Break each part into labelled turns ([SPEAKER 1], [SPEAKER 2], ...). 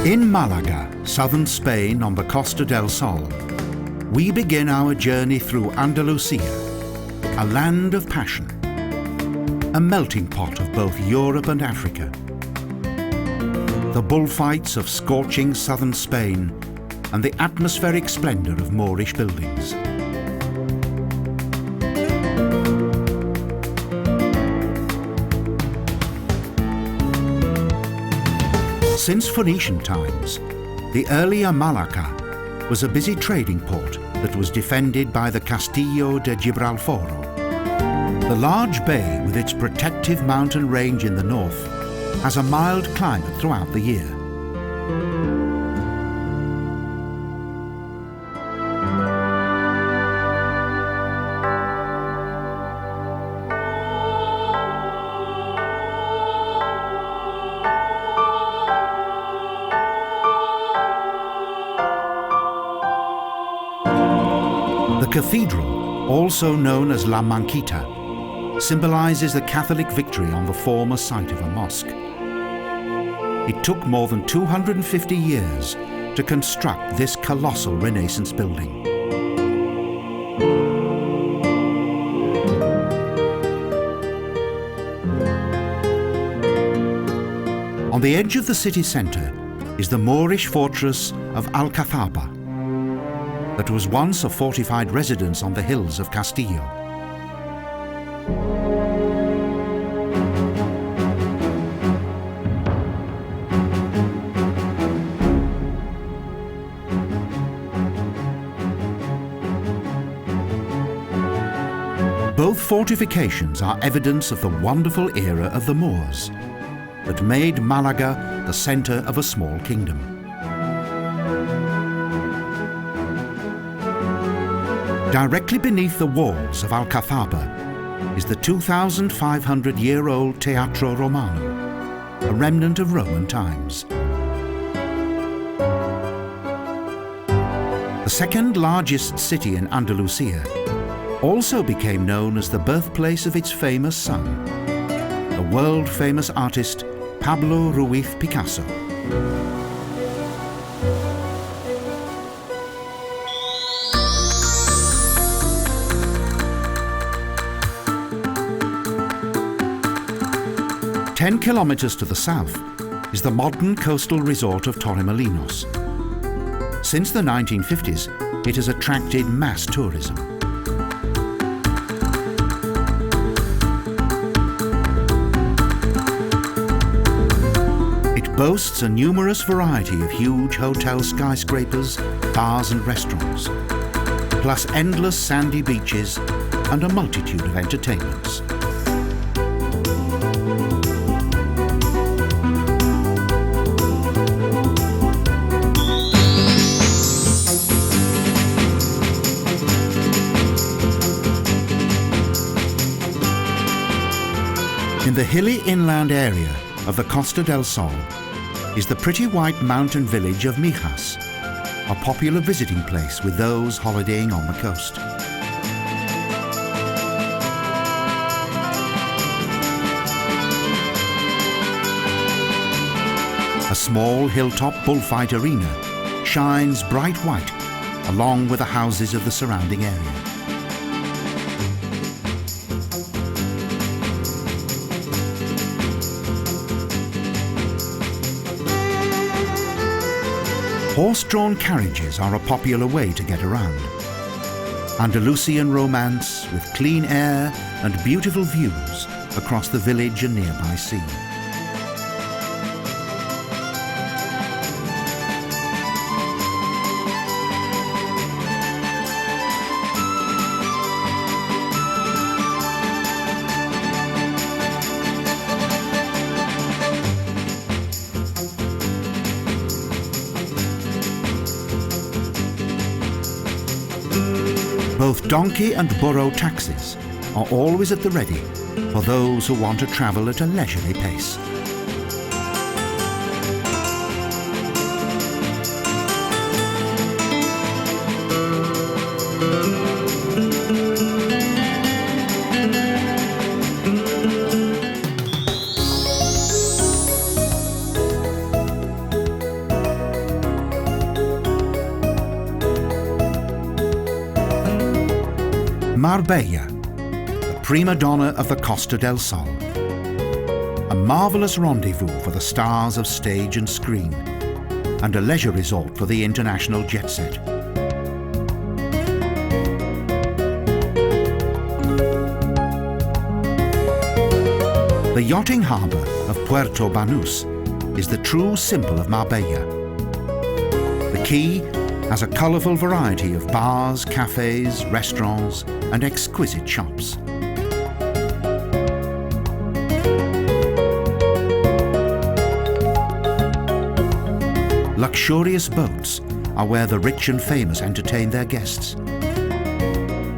[SPEAKER 1] In Malaga, southern Spain on the Costa del Sol, we begin our journey through Andalusia, a land of passion, a melting pot of both Europe and Africa. The bullfights of scorching southern Spain and the atmospheric splendour of Moorish buildings. Since Phoenician times, the earlier Malaca was a busy trading port that was defended by the Castillo De Gibralforo. The large bay with its protective mountain range in the north has a mild climate throughout the year. The Cathedral, also known as La Manquita, symbolises the Catholic victory on the former site of a mosque. It took more than 250 years to construct this colossal Renaissance building. On the edge of the city centre is the Moorish fortress of Alcazaba, that was once a fortified residence on the hills of Castillo. Both fortifications are evidence of the wonderful era of the Moors that made Malaga the centre of a small kingdom. Directly beneath the walls of Alcazaba is the 2,500-year-old Teatro Romano, a remnant of Roman times. The second largest city in Andalusia also became known as the birthplace of its famous son, the world-famous artist Pablo Ruiz Picasso. Ten kilometres to the south is the modern coastal resort of Torremolinos. Since the 1950s, it has attracted mass tourism. It boasts a numerous variety of huge hotel skyscrapers, bars and restaurants, plus endless sandy beaches and a multitude of entertainments. In the hilly inland area of the Costa del Sol is the pretty white mountain village of Mijas, a popular visiting place with those holidaying on the coast. A small hilltop bullfight arena shines bright white along with the houses of the surrounding area. Horse-drawn carriages are a popular way to get around. Andalusian romance with clean air and beautiful views across the village and nearby sea. Both donkey and burro taxis are always at the ready for those who want to travel at a leisurely pace. Marbella, the prima donna of the Costa del Sol. A marvellous rendezvous for the stars of stage and screen, and a leisure resort for the international jet set. The yachting harbour of Puerto Banús is the true symbol of Marbella. The quay has a colourful variety of bars, cafes, restaurants and exquisite shops. Luxurious boats are where the rich and famous entertain their guests.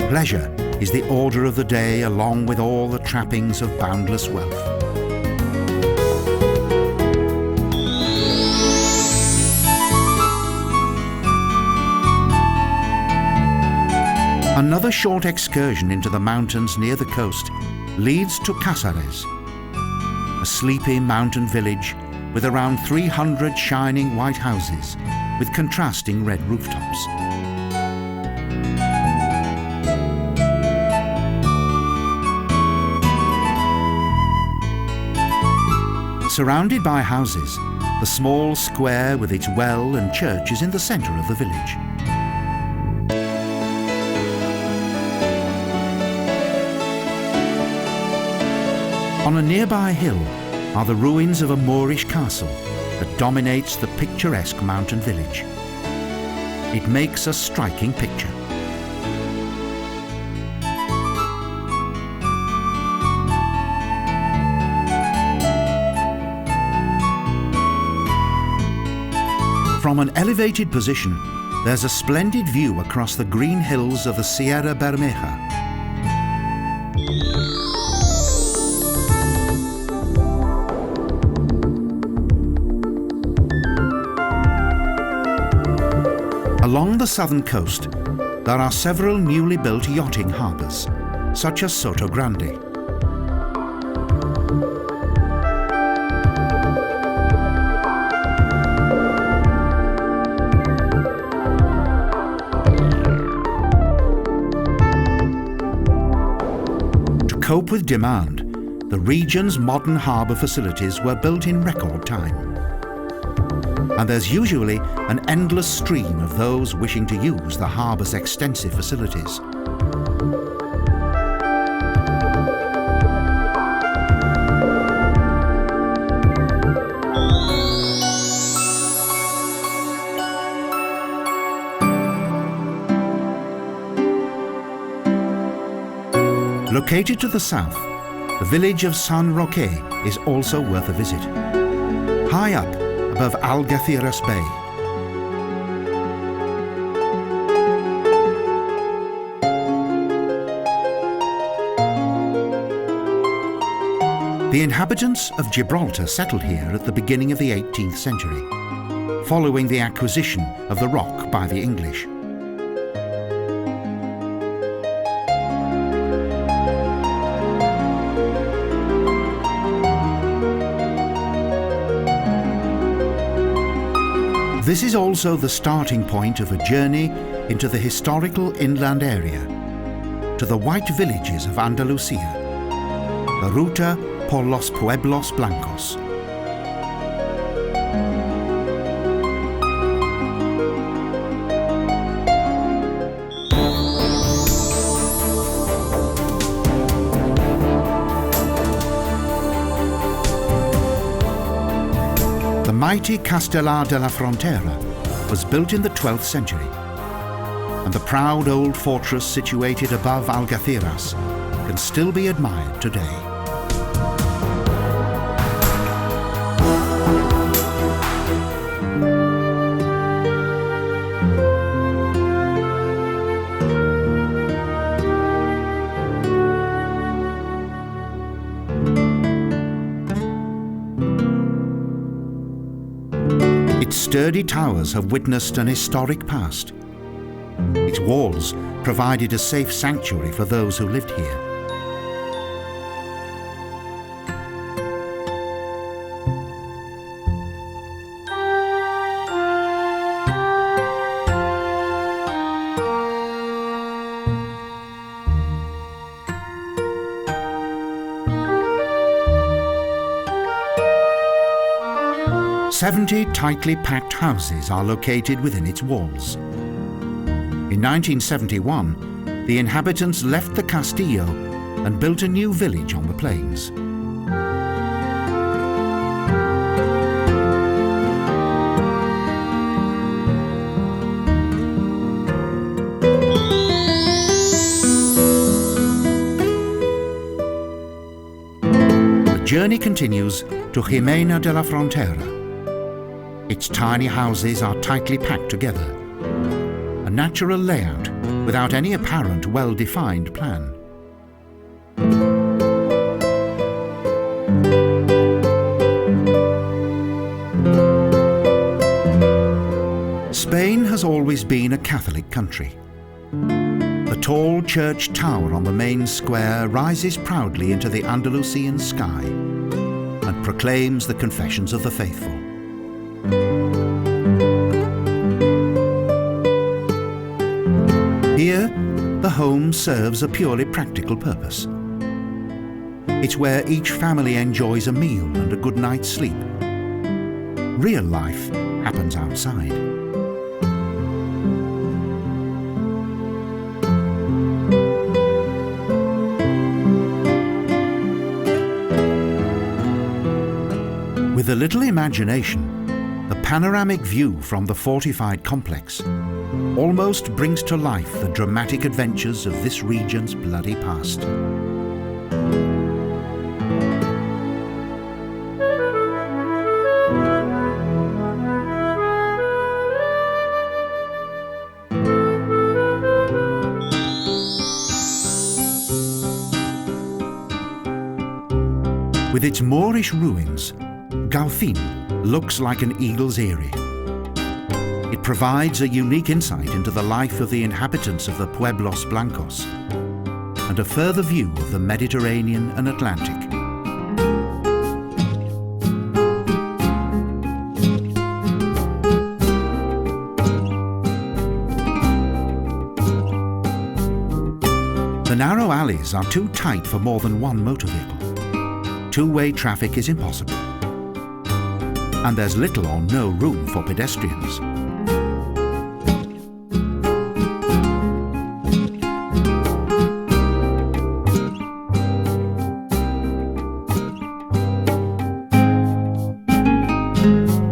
[SPEAKER 1] Pleasure is the order of the day, along with all the trappings of boundless wealth. Another short excursion into the mountains near the coast leads to Casares, a sleepy mountain village with around 300 shining white houses with contrasting red rooftops. Surrounded by houses, the small square with its well and church is in the centre of the village. On a nearby hill are the ruins of a Moorish castle that dominates the picturesque mountain village. It makes a striking picture. From an elevated position, there's a splendid view across the green hills of the Sierra Bermeja. Along the southern coast, there are several newly built yachting harbours, such as Soto Grande. To cope with demand, the region's modern harbour facilities were built in record time. And there's usually an endless stream of those wishing to use the harbour's extensive facilities. Located to the south, the village of San Roque is also worth a visit. High up above Algeciras Bay, the inhabitants of Gibraltar settled here at the beginning of the 18th century, following the acquisition of the rock by the English. This is also the starting point of a journey into the historical inland area, to the white villages of Andalusia, the Ruta por los Pueblos Blancos. The mighty Castellar de la Frontera was built in the 12th century, and the proud old fortress situated above Algeciras can still be admired today. Its sturdy towers have witnessed an historic past. Its walls provided a safe sanctuary for those who lived here. 70 tightly packed houses are located within its walls. In 1971, the inhabitants left the Castillo and built a new village on the plains. The journey continues to Jimena de la Frontera. Its tiny houses are tightly packed together, a natural layout without any apparent well-defined plan. Spain has always been a Catholic country. The tall church tower on the main square rises proudly into the Andalusian sky and proclaims the confessions of the faithful. Here, the home serves a purely practical purpose. It's where each family enjoys a meal and a good night's sleep. Real life happens outside. With a little imagination, the panoramic view from the fortified complex almost brings to life the dramatic adventures of this region's bloody past. With its Moorish ruins, Gaucin looks like an eagle's eyrie. It provides a unique insight into the life of the inhabitants of the Pueblos Blancos and a further view of the Mediterranean and Atlantic. The narrow alleys are too tight for more than one motor vehicle. Two-way traffic is impossible, and there's little or no room for pedestrians.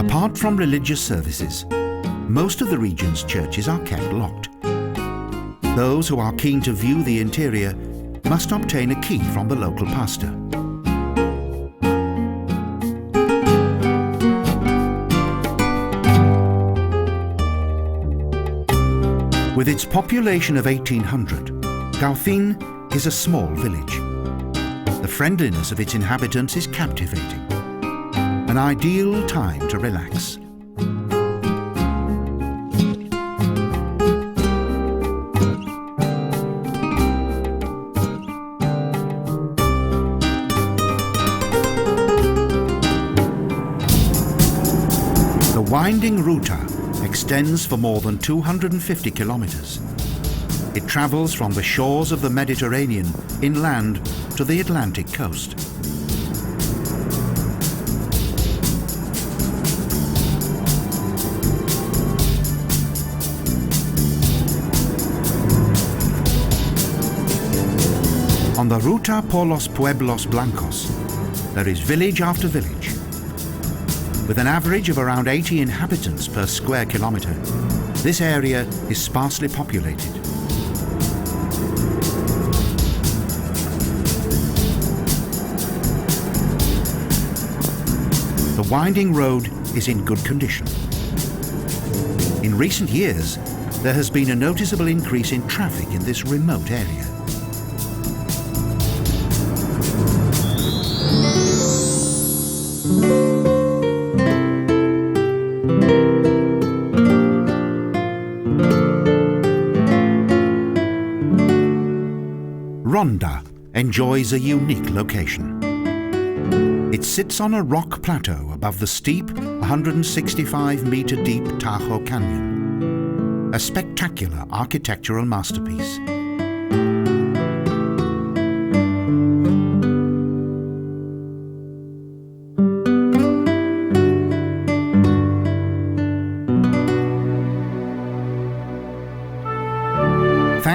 [SPEAKER 1] Apart from religious services, most of the region's churches are kept locked. Those who are keen to view the interior must obtain a key from the local pastor. With its population of 1,800, Gaucin is a small village. The friendliness of its inhabitants is captivating, an ideal time to relax. The winding Ruta extends for more than 250 kilometers. It travels from the shores of the Mediterranean inland to the Atlantic coast. On the Ruta por los Pueblos Blancos, there is village after village. With an average of around 80 inhabitants per square kilometre, this area is sparsely populated. The winding road is in good condition. In recent years, there has been a noticeable increase in traffic in this remote area. Ronda enjoys a unique location. It sits on a rock plateau above the steep 165-metre deep Tajo Canyon, a spectacular architectural masterpiece.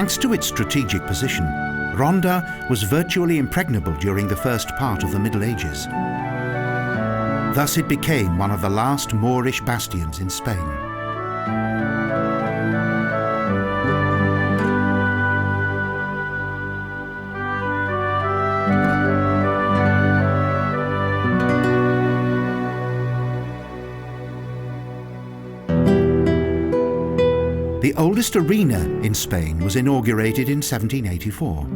[SPEAKER 1] Thanks to its strategic position, Ronda was virtually impregnable during the first part of the Middle Ages. Thus it became one of the last Moorish bastions in Spain. The oldest arena in Spain was inaugurated in 1784.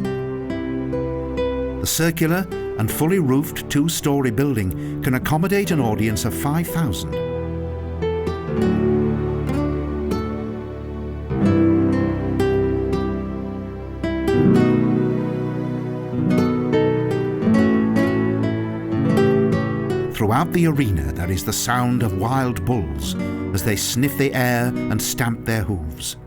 [SPEAKER 1] The circular and fully roofed two-storey building can accommodate an audience of 5,000. Throughout the arena there is the sound of wild bulls as they sniff the air and stamp their hooves.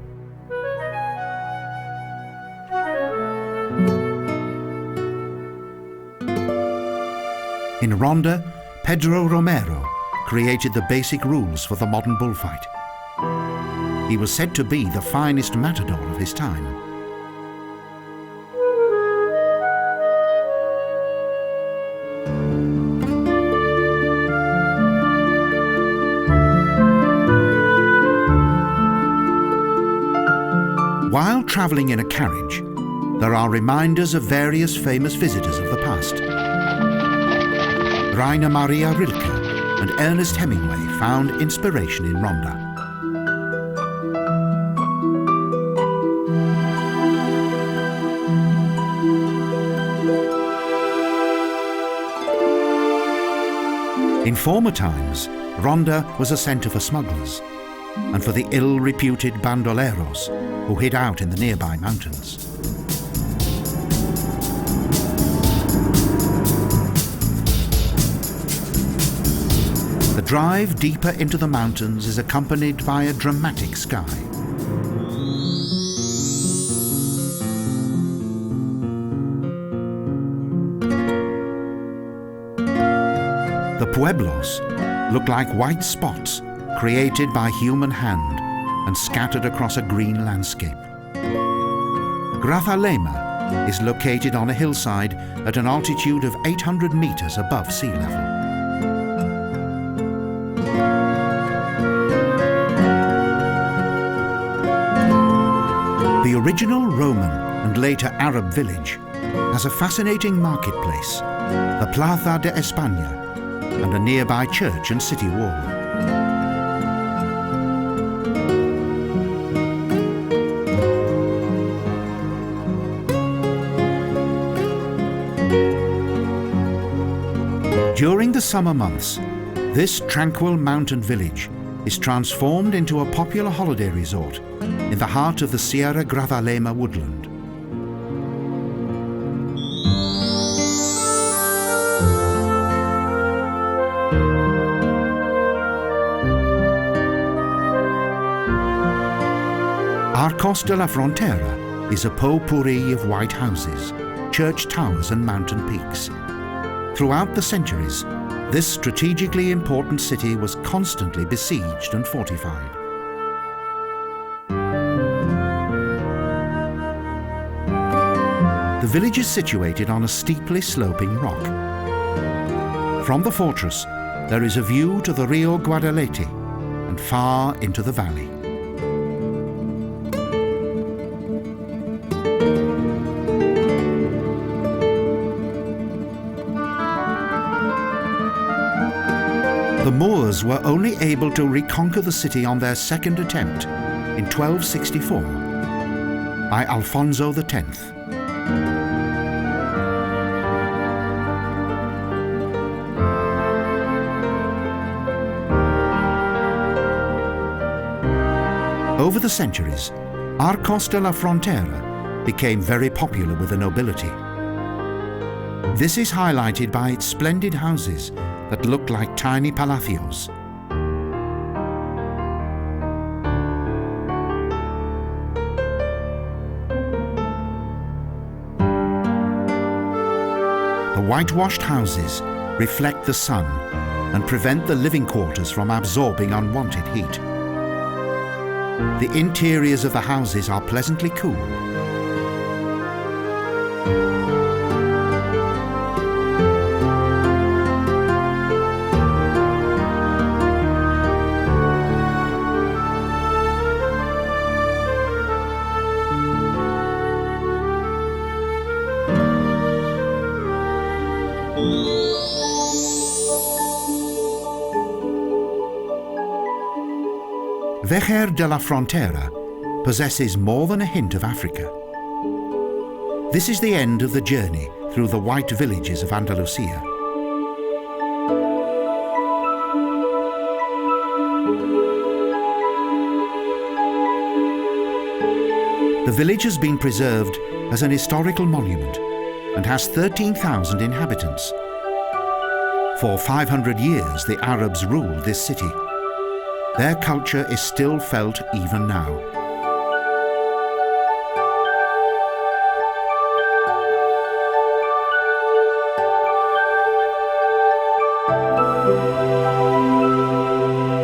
[SPEAKER 1] In Ronda, Pedro Romero created the basic rules for the modern bullfight. He was said to be the finest matador of his time. While travelling in a carriage, there are reminders of various famous visitors of the past. Rainer Maria Rilke and Ernest Hemingway found inspiration in Ronda. In former times, Ronda was a centre for smugglers and for the ill-reputed bandoleros who hid out in the nearby mountains. The drive deeper into the mountains is accompanied by a dramatic sky. The pueblos look like white spots created by human hand and scattered across a green landscape. Grazalema is located on a hillside at an altitude of 800 meters above sea level. The original Roman and later Arab village has a fascinating marketplace, the Plaza de España, and a nearby church and city wall. During the summer months, this tranquil mountain village is transformed into a popular holiday resort in the heart of the Sierra Grazalema woodland. Arcos de la Frontera is a potpourri of white houses, church towers and mountain peaks. Throughout the centuries, this strategically important city was constantly besieged and fortified. The village is situated on a steeply sloping rock. From the fortress, there is a view to the Rio Guadalete and far into the valley. The Moors were only able to reconquer the city on their second attempt in 1264 by Alfonso X. Over the centuries, Arcos de la Frontera became very popular with the nobility. This is highlighted by its splendid houses that look like tiny palacios. The whitewashed houses reflect the sun and prevent the living quarters from absorbing unwanted heat. The interiors of the houses are pleasantly cool Vejer de la Frontera possesses more than a hint of Africa. This is the end of the journey through the white villages of Andalusia. The village has been preserved as an historical monument and has 13,000 inhabitants. For 500 years, the Arabs ruled this city. Their culture is still felt even now.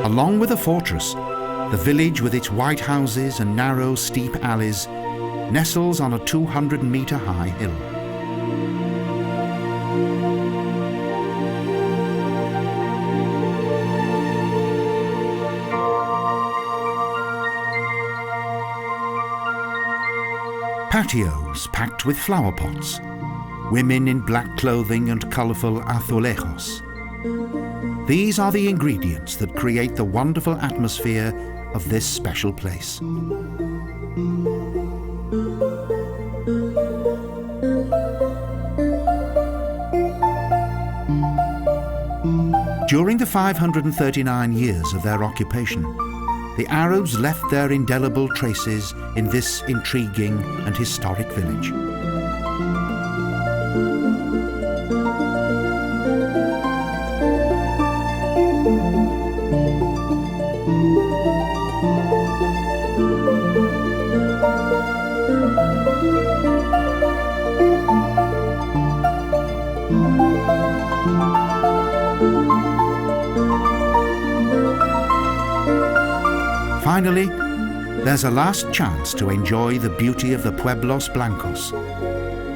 [SPEAKER 1] Along with the fortress, the village with its white houses and narrow, steep alleys nestles on a 200-metre-high hill. Patios packed with flower pots, women in black clothing and colourful azulejos. These are the ingredients that create the wonderful atmosphere of this special place. During the 539 years of their occupation, the Arabs left their indelible traces in this intriguing and historic village. Finally, there's a last chance to enjoy the beauty of the Pueblos Blancos,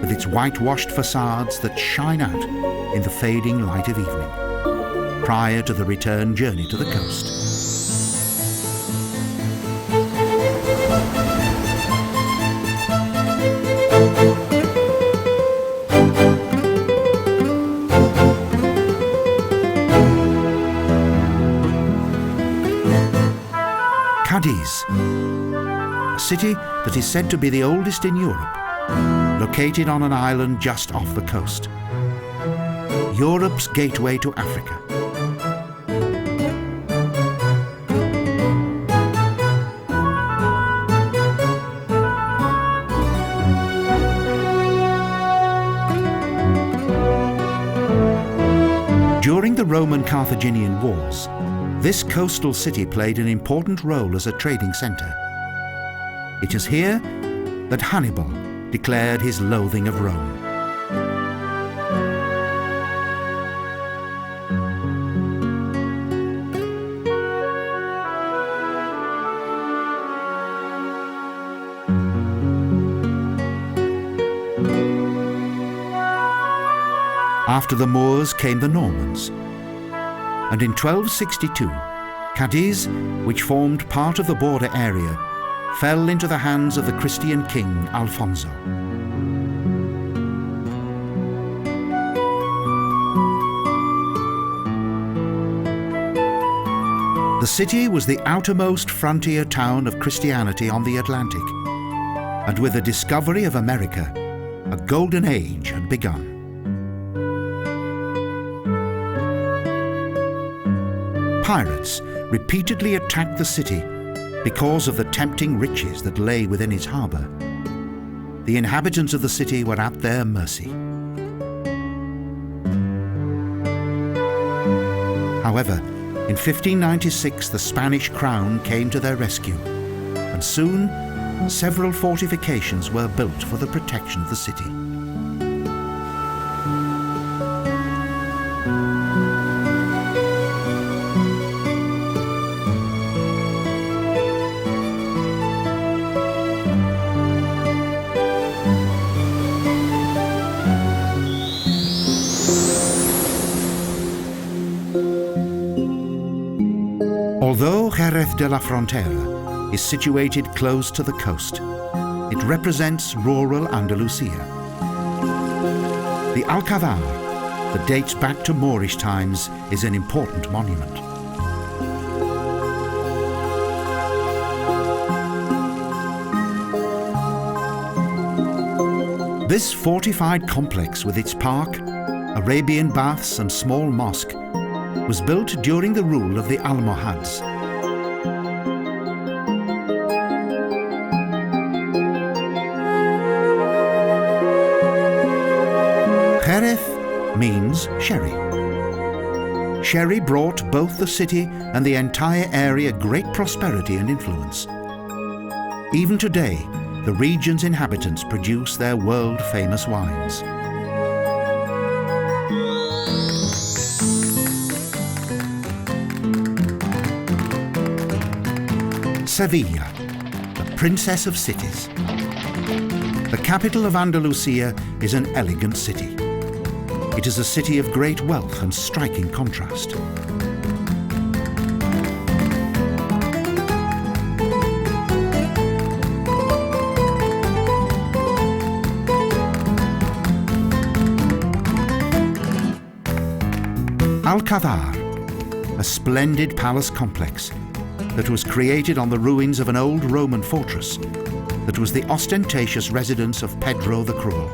[SPEAKER 1] with its whitewashed facades that shine out in the fading light of evening, prior to the return journey to the coast. Cadiz, a city that is said to be the oldest in Europe, located on an island just off the coast. Europe's gateway to Africa. During the Roman Carthaginian Wars, this coastal city played an important role as a trading centre. It is here that Hannibal declared his loathing of Rome. After the Moors came the Normans, and in 1262, Cadiz, which formed part of the border area, fell into the hands of the Christian king Alfonso. The city was the outermost frontier town of Christianity on the Atlantic, and with the discovery of America, a golden age had begun. Pirates repeatedly attacked the city because of the tempting riches that lay within its harbour. The inhabitants of the city were at their mercy. However, in 1596 the Spanish crown came to their rescue, and soon several fortifications were built for the protection of the city. Although Jerez de la Frontera is situated close to the coast, it represents rural Andalusia. The Alcazaba that dates back to Moorish times is an important monument. This fortified complex with its park, Arabian baths and small mosque was built during the rule of the Almohads. Jerez means sherry. Sherry brought both the city and the entire area great prosperity and influence. Even today, the region's inhabitants produce their world-famous wines. Sevilla, the princess of cities. The capital of Andalusia is an elegant city. It is a city of great wealth and striking contrast. Alcazaba, a splendid palace complex that was created on the ruins of an old Roman fortress that was the ostentatious residence of Pedro the Cruel.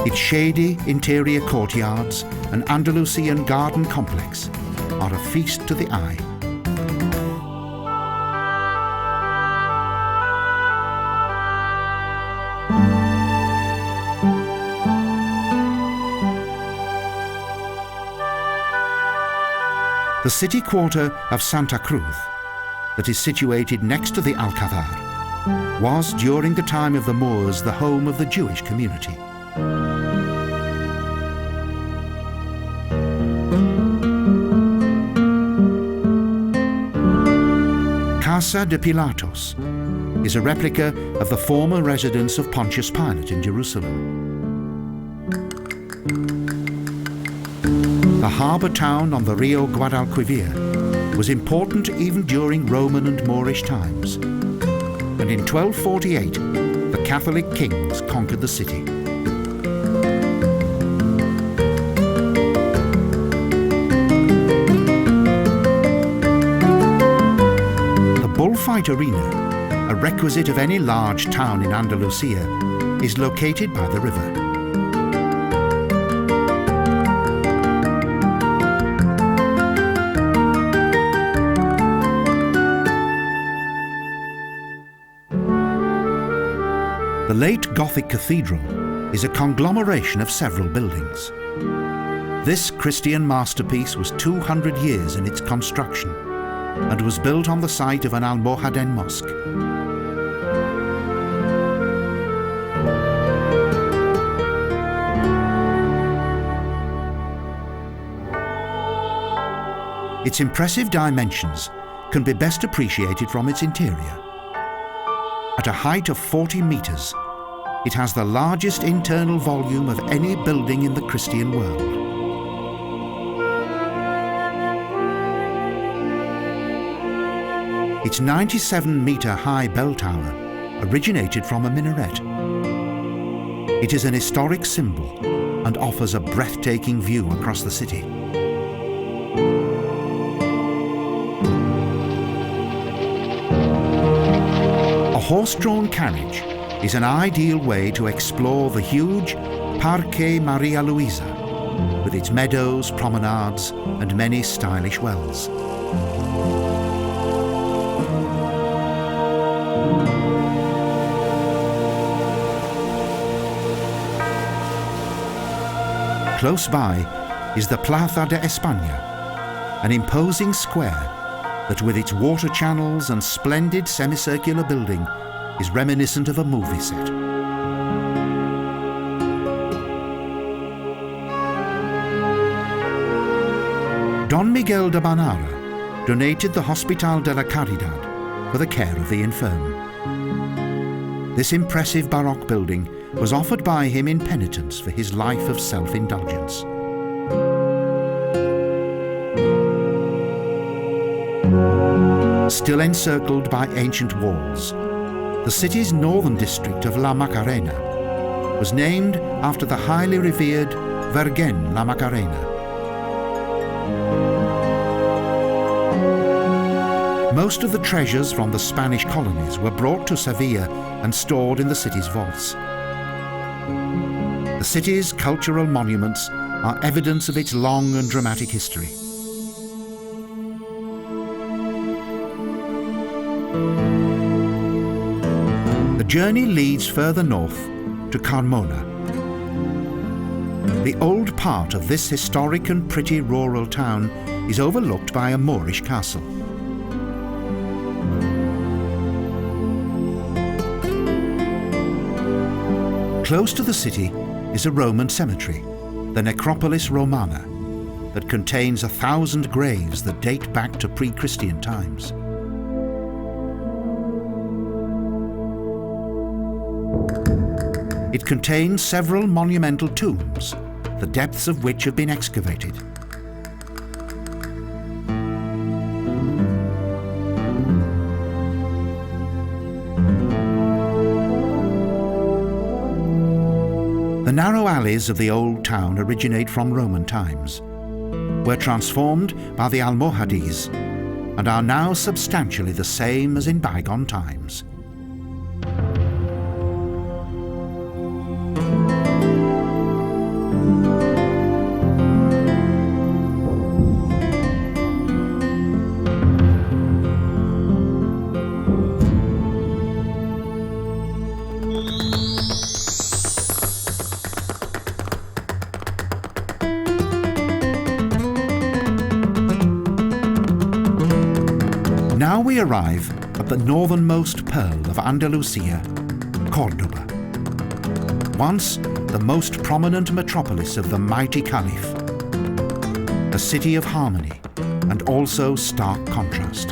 [SPEAKER 1] Its shady interior courtyards and Andalusian garden complex are a feast to the eye. The city quarter of Santa Cruz, that is situated next to the Alcazaba, was during the time of the Moors the home of the Jewish community. Casa de Pilatos is a replica of the former residence of Pontius Pilate in Jerusalem. The harbour town on the Rio Guadalquivir was important even during Roman and Moorish times, and in 1248 the Catholic kings conquered the city. The bullfight arena, a requisite of any large town in Andalusia, is located by the river. The late Gothic cathedral is a conglomeration of several buildings. This Christian masterpiece was 200 years in its construction and was built on the site of an Almohaden mosque. Its impressive dimensions can be best appreciated from its interior. At a height of 40 meters, it has the largest internal volume of any building in the Christian world. Its 97-meter high bell tower originated from a minaret. It is an historic symbol and offers a breathtaking view across the city. A horse-drawn carriage is an ideal way to explore the huge Parque Maria Luisa with its meadows, promenades and many stylish wells. Close by is the Plaza de España, an imposing square that with its water channels and splendid semicircular building is reminiscent of a movie set. Don Miguel de Banara donated the Hospital de la Caridad for the care of the infirm. This impressive Baroque building was offered by him in penitence for his life of self-indulgence. Still encircled by ancient walls, the city's northern district of La Macarena was named after the highly revered Virgen La Macarena. Most of the treasures from the Spanish colonies were brought to Seville and stored in the city's vaults. The city's cultural monuments are evidence of its long and dramatic history. The journey leads further north to Carmona. The old part of this historic and pretty rural town is overlooked by a Moorish castle. Close to the city is a Roman cemetery, the Necropolis Romana, that contains 1,000 graves that date back to pre-Christian times. It contains several monumental tombs, the depths of which have been excavated. The narrow alleys of the old town originate from Roman times, were transformed by the Almohades, and are now substantially the same as in bygone times. Now we arrive at the northernmost pearl of Andalusia, Cordoba. Once the most prominent metropolis of the mighty Caliph, a city of harmony and also stark contrast.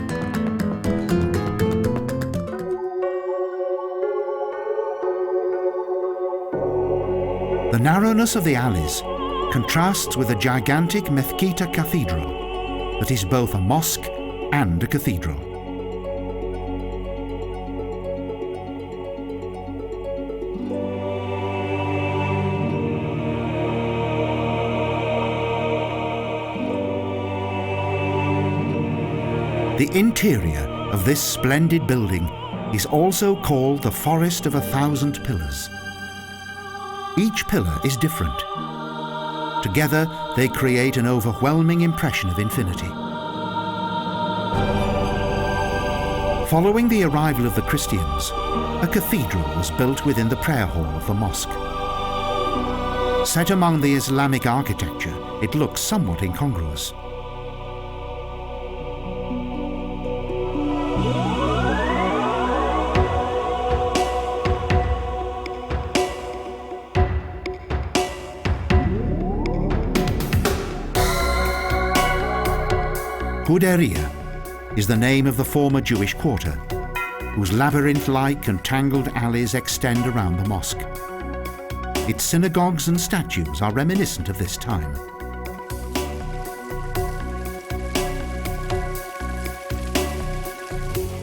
[SPEAKER 1] The narrowness of the alleys contrasts with the gigantic Manquita Cathedral that is both a mosque and a cathedral. The interior of this splendid building is also called the Forest of 1,000 Pillars. Each pillar is different. Together, they create an overwhelming impression of infinity. Following the arrival of the Christians, a cathedral was built within the prayer hall of the mosque. Set among the Islamic architecture, it looks somewhat incongruous. Juderia is the name of the former Jewish quarter, whose labyrinth-like and tangled alleys extend around the mosque. Its synagogues and statues are reminiscent of this time.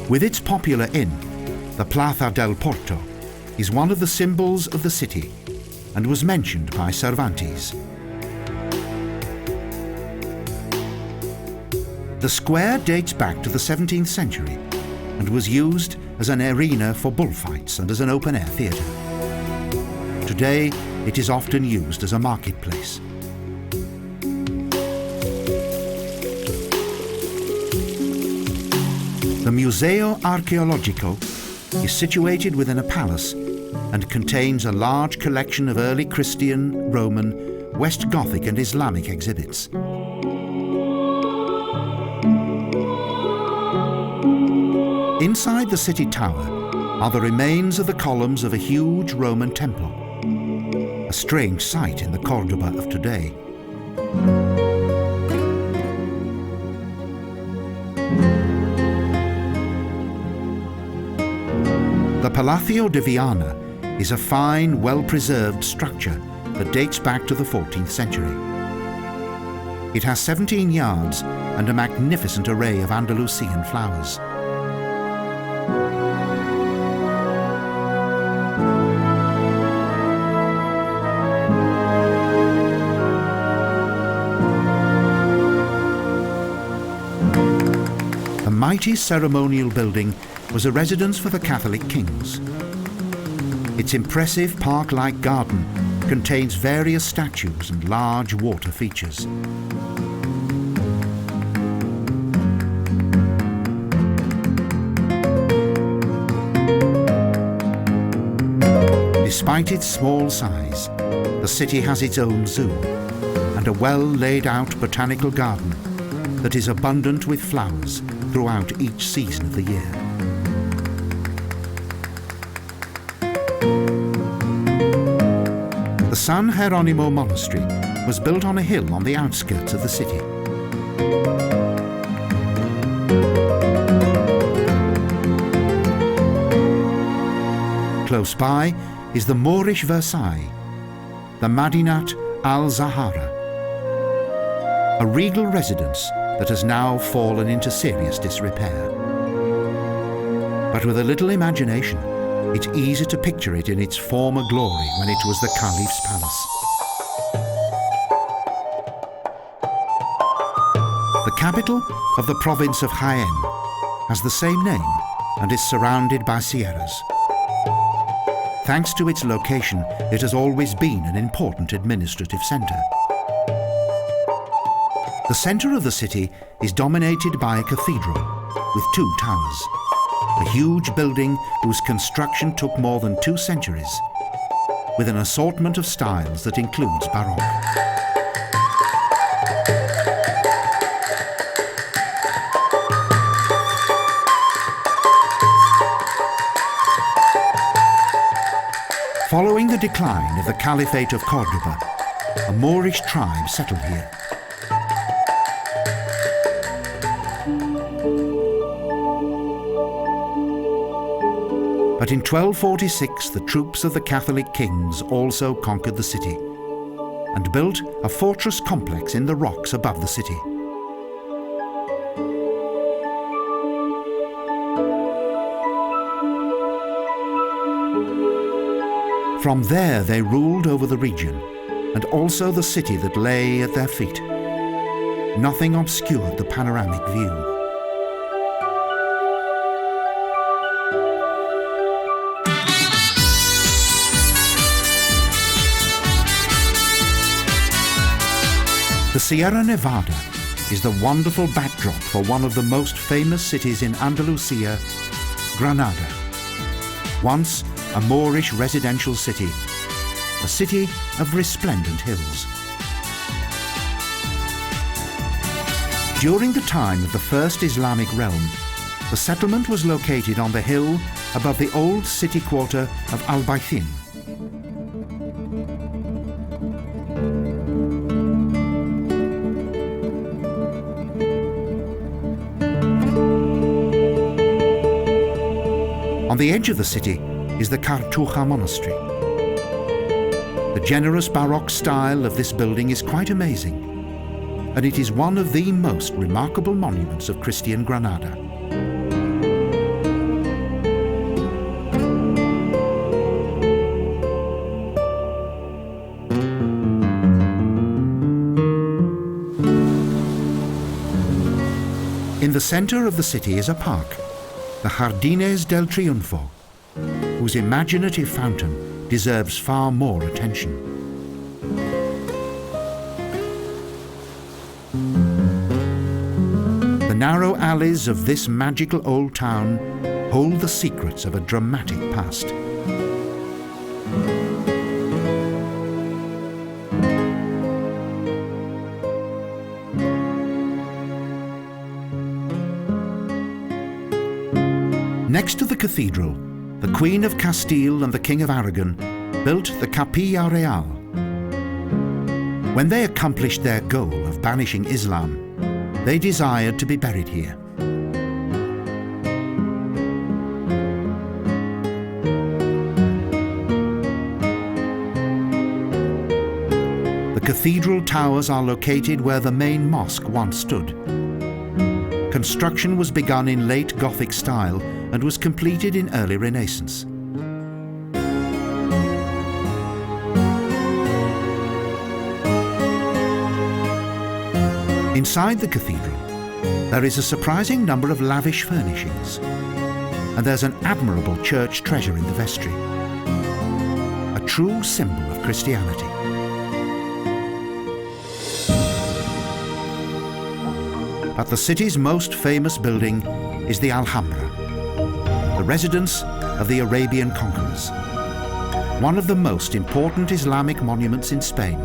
[SPEAKER 1] With its popular inn, the Plaza del Porto is one of the symbols of the city and was mentioned by Cervantes. The square dates back to the 17th century and was used as an arena for bullfights and as an open-air theatre. Today, it is often used as a marketplace. The Museo Archeologico is situated within a palace and contains a large collection of early Christian, Roman, West Gothic and Islamic exhibits. Inside the city tower are the remains of the columns of a huge Roman temple, a strange sight in the Cordoba of today. The Palacio de Viana is a fine, well-preserved structure that dates back to the 14th century. It has 17 yards and a magnificent array of Andalusian flowers. The mighty ceremonial building was a residence for the Catholic kings. Its impressive park-like garden contains various statues and large water features. Despite its small size, the city has its own zoo and a well-laid-out botanical garden that is abundant with flowers throughout each season of the year. The San Jeronimo Monastery was built on a hill on the outskirts of the city. Close by is the Moorish Versailles, the Madinat al-Zahara, a regal residence that has now fallen into serious disrepair. But with a little imagination, it's easy to picture it in its former glory when it was the Caliph's palace. The capital of the province of Jaén has the same name and is surrounded by sierras. Thanks to its location, it has always been an important administrative centre. The centre of the city is dominated by a cathedral with 2 towers, a huge building whose construction took more than 2 centuries, with an assortment of styles that includes Baroque. Following the decline of the Caliphate of Cordoba, a Moorish tribe settled here. But in 1246, the troops of the Catholic kings also conquered the city and built a fortress complex in the rocks above the city. From there they ruled over the region and also the city that lay at their feet. Nothing obscured the panoramic view. The Sierra Nevada is the wonderful backdrop for one of the most famous cities in Andalusia, Granada. Once a Moorish residential city, a city of resplendent hills. During the time of the first Islamic realm, the settlement was located on the hill above the old city quarter of Albayzin. On the edge of the city is the Cartuja Monastery. The generous Baroque style of this building is quite amazing, and it is one of the most remarkable monuments of Christian Granada. In the center of the city is a park, the Jardines del Triunfo, whose imaginative fountain deserves far more attention. The narrow alleys of this magical old town hold the secrets of a dramatic past. Next to the cathedral, the Queen of Castile and the King of Aragon built the Capilla Real. When they accomplished their goal of banishing Islam, they desired to be buried here. The cathedral towers are located where the main mosque once stood. Construction was begun in late Gothic style and was completed in early Renaissance. Inside the cathedral, there is a surprising number of lavish furnishings, and there's an admirable church treasure in the vestry, a true symbol of Christianity. But the city's most famous building is the Alhambra, the residence of the Arabian conquerors, one of the most important Islamic monuments in Spain.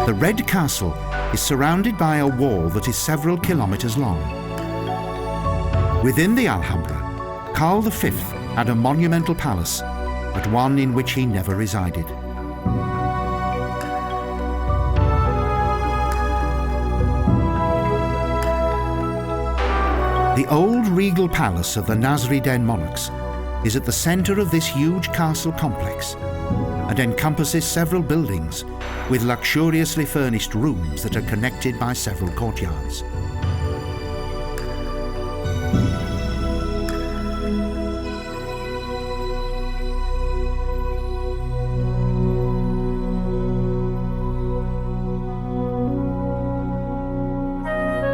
[SPEAKER 1] The Red Castle is surrounded by a wall that is several kilometres long. Within the Alhambra, Karl V had a monumental palace, but one in which he never resided. The old regal palace of the Nasrid-din monarchs is at the centre of this huge castle complex and encompasses several buildings with luxuriously furnished rooms that are connected by several courtyards.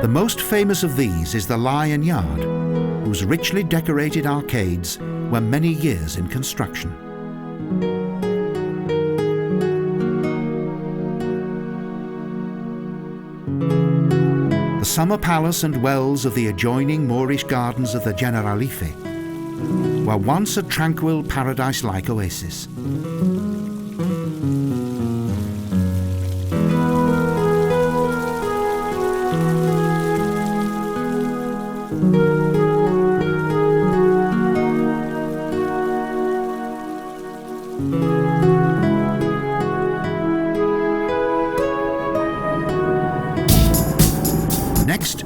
[SPEAKER 1] The most famous of these is the Lion Yard, whose richly decorated arcades were many years in construction. The summer palace and wells of the adjoining Moorish gardens of the Generalife were once a tranquil paradise-like oasis. Next,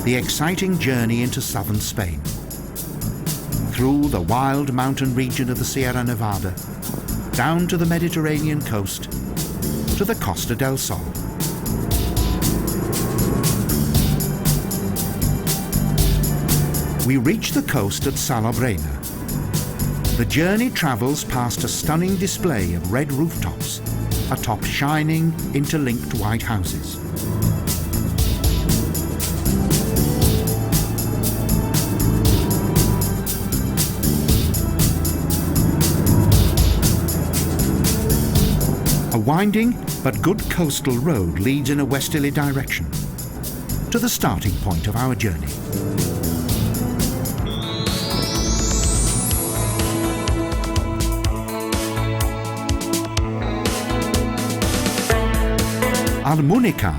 [SPEAKER 1] the exciting journey into southern Spain, through the wild mountain region of the Sierra Nevada, down to the Mediterranean coast, to the Costa del Sol. We reach the coast at Salobreña. The journey travels past a stunning display of red rooftops atop shining, interlinked white houses. A winding but good coastal road leads in a westerly direction to the starting point of our journey. Almunica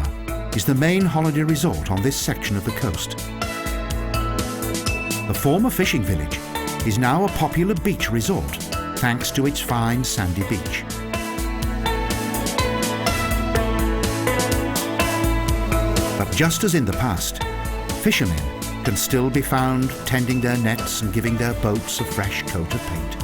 [SPEAKER 1] is the main holiday resort on this section of the coast. The former fishing village is now a popular beach resort thanks to its fine sandy beach. But just as in the past, fishermen can still be found tending their nets and giving their boats a fresh coat of paint.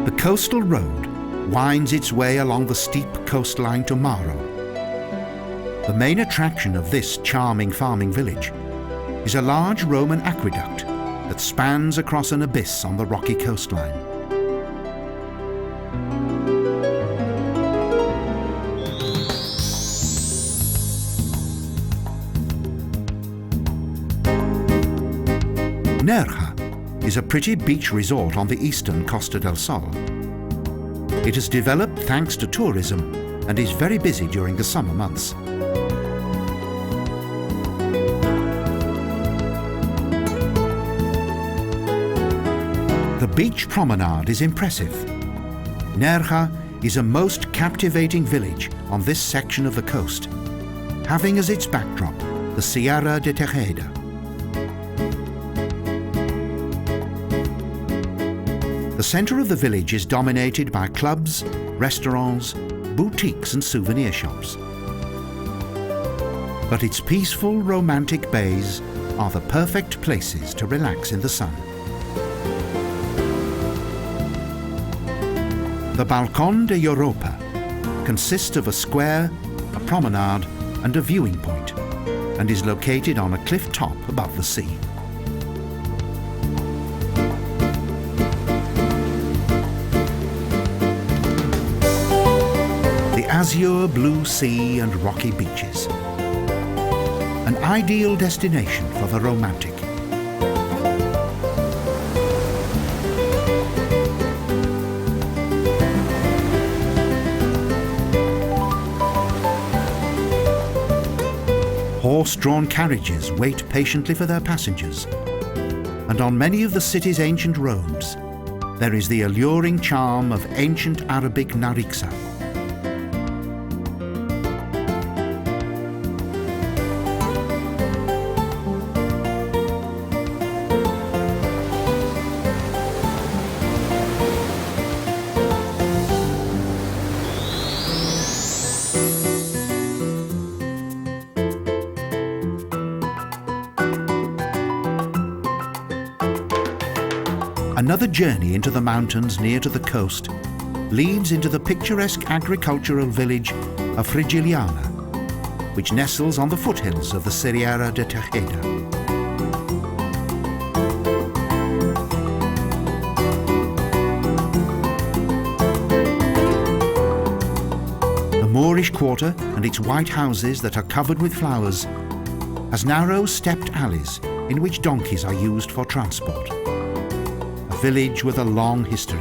[SPEAKER 1] The coastal road winds its way along the steep coastline to Maro. The main attraction of this charming farming village is a large Roman aqueduct that spans across an abyss on the rocky coastline. Nerja is a pretty beach resort on the eastern Costa del Sol. It has developed thanks to tourism and is very busy during the summer months. The beach promenade is impressive. Nerja is a most captivating village on this section of the coast, having as its backdrop the Sierra de Tejeda. The centre of the village is dominated by clubs, restaurants, boutiques and souvenir shops. But its peaceful, romantic bays are the perfect places to relax in the sun. The Balcón de Europa consists of a square, a promenade and a viewing point, and is located on a cliff top above the sea. The azure blue sea and rocky beaches. An ideal destination for the romantic. Horse-drawn carriages wait patiently for their passengers, and on many of the city's ancient roads there is the alluring charm of ancient Arabic nariksa. Another journey into the mountains near to the coast leads into the picturesque agricultural village of Frigiliana, which nestles on the foothills of the Sierra de Tejeda. The Moorish quarter and its white houses that are covered with flowers has narrow stepped alleys in which donkeys are used for transport. Village with a long history.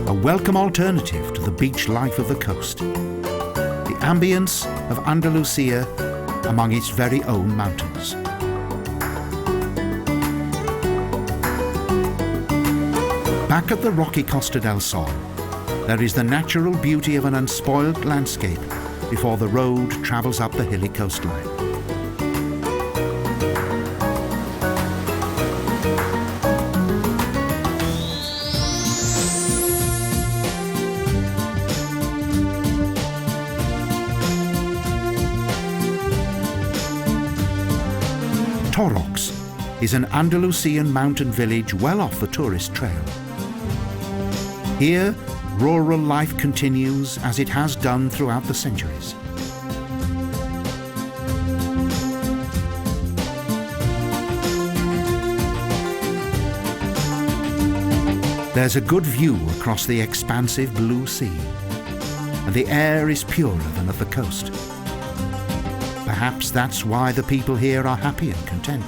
[SPEAKER 1] A welcome alternative to the beach life of the coast. The ambience of Andalusia among its very own mountains. Back at the rocky Costa del Sol, there is the natural beauty of an unspoiled landscape before the road travels up the hilly coastline. Torrox is an Andalusian mountain village well off the tourist trail. Here, rural life continues as it has done throughout the centuries. There's a good view across the expansive blue sea, and the air is purer than at the coast. Perhaps that's why the people here are happy and content.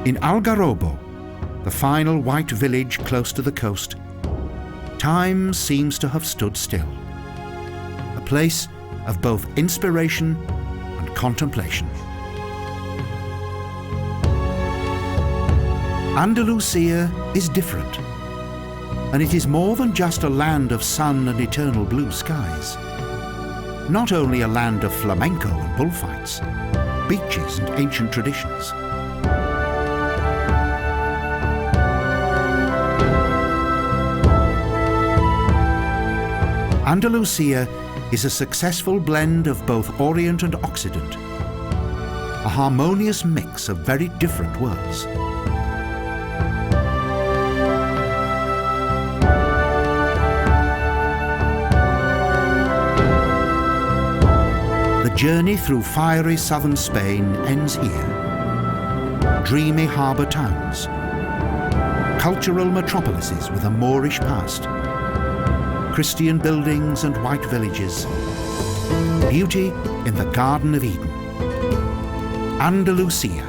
[SPEAKER 1] In Algarrobo, the final white village close to the coast, time seems to have stood still. A place of both inspiration and contemplation. Andalusia is different, and it is more than just a land of sun and eternal blue skies. Not only a land of flamenco and bullfights, beaches and ancient traditions. Andalusia is a successful blend of both Orient and Occident, a harmonious mix of very different worlds. The journey through fiery southern Spain ends here. Dreamy harbour towns, cultural metropolises with a Moorish past, Christian buildings and white villages, beauty in the Garden of Eden. Andalusia,